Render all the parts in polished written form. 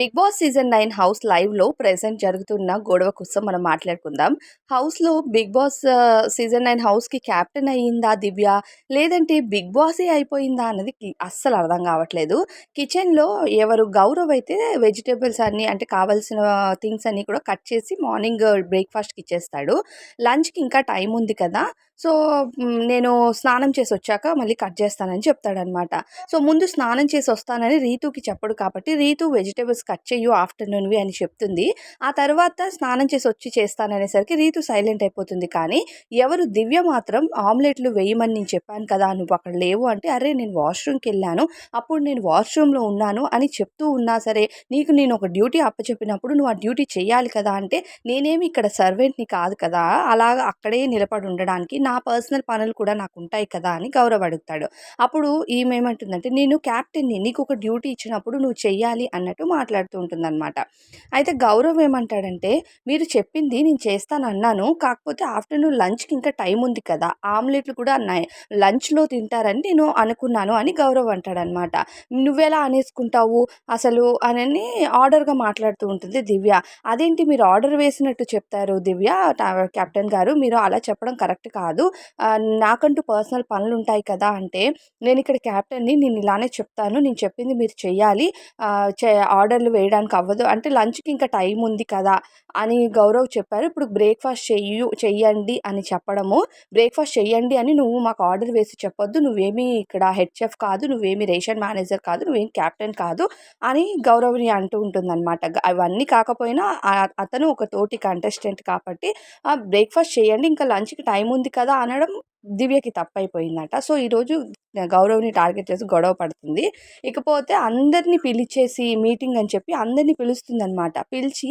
Big boss season 9 house లైవ్‌లో present జరుగుతున్న గొడవ కోసం మనం మాట్లాడుకుందాం. హౌస్‌లో బిగ్ బాస్ సీజన్ 9 హౌస్‌కి కెప్టెన్ అయిందా దివ్య? లేదంటే బిగ్ బాసే అయిపోయిందా అన్నది అస్సలు అర్థం కావట్లేదు. కిచెన్‌లో ఎవరు గౌరవ్ అయితే వెజిటబుల్స్ అన్నీ అంటే కావాల్సిన థింగ్స్ అన్నీ కూడా కట్ చేసి మార్నింగ్ బ్రేక్‌ఫాస్ట్‌కి ఇచ్చేస్తాడు. లంచ్‌కి ఇంకా టైం ఉంది కదా! సో, నేను స్నానం చేసొచ్చాక మళ్ళీ కట్ చేస్తానని చెప్తాడనమాట. సో, ముందు స్నానం చేసొస్తానని రీతూకి చెప్పడు కాబట్టి, రీతు వెజిటబుల్స్ కట్ చెయ్యు ఆఫ్టర్‌నూన్‌వి అని చెప్తుంది. ఆ తర్వాత స్నానం చేసొచ్చి చేస్తాననేసరికి రీతు సైలెంట్ అయిపోతుంది. కానీ, ఎవరు దివ్య మాత్రం ఆమ్లెట్‌లు వేయమని నేను చెప్పాను కదా! నువ్వక్కడ లేవు అంటే, అరే! నేను వాష్‌రూమ్‌కెళ్ళాను. అప్పుడు నేను వాష్‌రూమ్‌లో ఉన్నాను అని చెప్తూ ఉన్నా సరే, నీకు నేను ఒక డ్యూటీ అప్పచెప్పినప్పుడు నువ్వు ఆ డ్యూటీ చెయ్యాలి కదా! అంటే, నేనేమి ఇక్కడ సర్వెంట్‌ని కాదు కదా! అలాగా అక్కడే నిలబడి ఉండడానికి నా పర్సనల్ పనులు కూడా నాకుంటాయి కదా! అని గౌరవ్ అడుగుతాడు. అప్పుడు ఈమేమంటుందంటే, "నేను క్యాప్టెన్‌ని. నీకొక డ్యూటీ ఇచ్చినప్పుడు నువ్వు చెయ్యాలి" అన్నట్టు మాట్లాడుతూ ఉంటుందనమాట. అయితే గౌరవ్ ఏమంటాడంటే, "మీరు చెప్పింది నేను చేస్తానన్నాను. కాకపోతే ఆఫ్టర్‌నూన్ లంచ్‌కి ఇంకా టైం ఉంది కదా! ఆమ్లెట్‌లు కూడా లంచ్‌లో తింటారని నేను అనుకున్నాను" అని గౌరవ్ అంటాడనమాట. "నువ్వెలా అనేసుకుంటావు అసలు" అనని ఆర్డర్‌గా మాట్లాడుతూ ఉంటుంది దివ్య. "అదేంటి మీరు ఆర్డర్ వేసినట్టు చెప్తారు దివ్య కెప్టెన్ గారు. మీరు అలా చెప్పడం కరెక్ట్ కాదు. నాకంటూ పర్సనల్ పనులుంటాయి కదా!" అంటే నేనిక్కడ క్యాప్టెన్‌ని. నేనిలానే చెప్తాను. నేను చెప్పింది మీరు చెయ్యాలి. ఆహ్, చే ఆర్డర్‌లు వేయడానికి అవ్వదు. అంటే లంచ్‌కి ఇంకా టైం ఉంది కదా! అని గౌరవ్ చెప్పారు. ఇప్పుడు బ్రేక్‌ఫాస్ట్ చెయ్యండి అని చెప్పడము, బ్రేక్‌ఫాస్ట్ చెయ్యండి అని నువ్వు మాకు ఆర్డర్ వేసి చెప్పొద్దు. నువ్వేమి ఇక్కడ హెడ్ చెఫ్ కాదు. నువ్వేమి రేషన్ మేనేజర్ కాదు. నువ్వేం క్యాప్టెన్ కాదు అని గౌరవ్‌ని అంటూ ఉంటుందనమాట. అవన్నీ కాకపోయినా అతను ఒక తోటి కంటెస్టెంట్ కాబట్టి బ్రేక్‌ఫాస్ట్ చేయండి. ఇంకా లంచ్‌కి టైం ఉంది కదా! అనడం దివ్యకి తప్పైపోయిందట. సో, ఈరోజు గౌరవ్‌ని టార్గెట్ చేసి గొడవ పడుతుంది. ఇకపోతే అందరిని పిలిచేసి మీటింగ్ అని చెప్పి అందరిని పిలుస్తుందనమాట. పిలిచి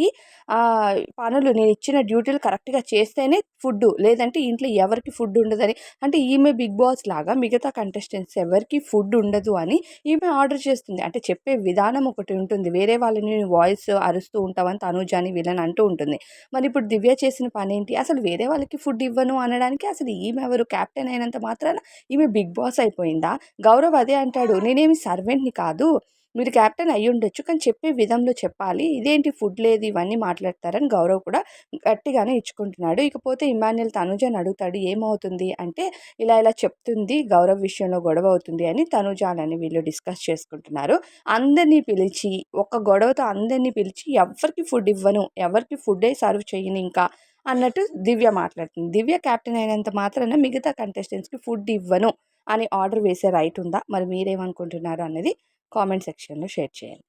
పనులు నేనిచ్చిన డ్యూటీలు కరెక్ట్‌గా చేస్తేనే ఫుడ్డు. లేదంటే ఇంట్లో ఎవరికీ ఫుడ్ ఉండదని అంటే ఈమె బిగ్ బాస్ లాగా మిగతా కంటెస్టెంట్స్ ఎవరికీ ఫుడ్ ఉండదు అని ఈమె ఆర్డర్ చేస్తుంది. అంటే చెప్పే విధానం ఒకటి ఉంటుంది. వేరే వాళ్ళని వాయిస్ అరుస్తూ ఉంటావని తనూజ అని వీళ్ళని అంటూ ఉంటుంది. మరిప్పుడు దివ్య చేసిన పనేంటి? అసలు వేరే వాళ్ళకి ఫుడ్ ఇవ్వను అనడానికి అసలు ఈమెవరు? కెప్టెన్ అయినంత మాత్రాన ఈమె బిగ్ బాస్ అయిపోయిందా? గౌరవ్ అదే అంటాడు. నేనేమి సర్వెంట్‌ని కాదు. మీరు కెప్టెన్ అయ్యుండొచ్చు. కానీ చెప్పే విధంలో చెప్పాలి. ఇదేంటి ఫుడ్ లేదు ఇవన్నీ మాట్లాడతారని గౌరవ్ కూడా గట్టిగానే ఇచ్చుకుంటున్నాడు. ఇకపోతే ఇమ్మాన్యుయల్ తనుజని అడుగుతాడు. ఏమవుతుంది? అంటే ఇలా చెప్తుంది. గౌరవ్ విషయంలో గొడవ అవుతుంది అని తనుజ అని వీళ్ళు డిస్కస్ చేసుకుంటున్నారు. అందరిని పిలిచి ఒక గొడవతో అందరిని పిలిచి ఎవ్వరికీ ఫుడ్ ఇవ్వను. ఎవరికీ ఫుడ్డే సర్వ్ చెయ్యనింకా అన్నట్టు దివ్య మాట్లాడుతుంది. దివ్య కెప్టెన్ అయినంత మాత్రాన మిగతా కంటెస్టెంట్స్‌కి ఫుడ్ ఇవ్వను అని ఆర్డర్ వేసే రైట్ ఉందా? మరి మీరేమనుకుంటున్నారు అన్నది కామెంట్ సెక్షన్‌లో షేర్ చేయండి.